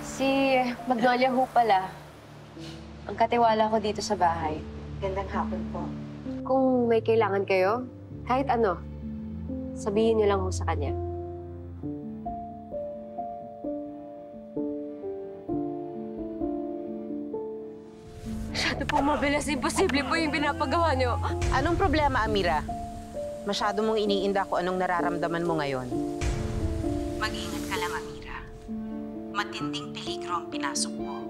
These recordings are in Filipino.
Si Magnolia ho pala. Ang katiwala ko dito sa bahay. Gandang hapon po. Kung may kailangan kayo, kahit ano, sabihin niyo lang ho sa kanya. Masyado po mabilis. Imposible po yung pinapagawa niyo. Anong problema, Amira? Masyado mong iniinda kung anong nararamdaman mo ngayon. Mag-ingat ka lang, Amira. Matinding peligro ang pinasok mo.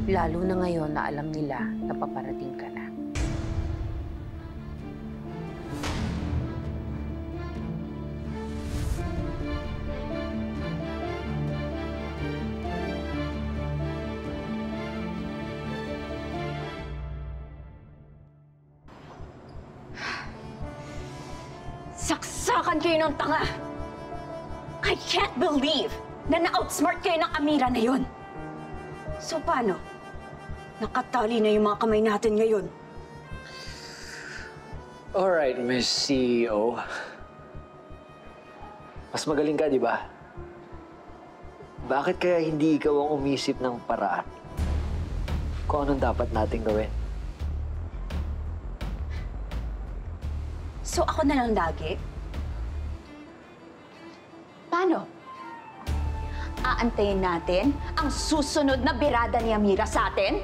Lalo na ngayon na alam nila na paparating ka na. Saksakan kayo ng tanga! I can't believe na na-outsmart kayo ng Amira na yun. So paano? Nakatali na yung mga kamay natin ngayon. Alright, Miss CEO. Mas magaling ka, di ba? Bakit kaya hindi ikaw ang umisip ng paraan kung anong dapat nating gawin? So ako na lang lagi? Paano? Aantayin natin ang susunod na birada ni Amira sa atin?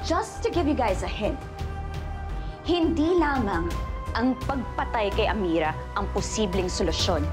Just to give you guys a hint, hindi lamang ang pagpatay kay Amira ang posibleng solusyon.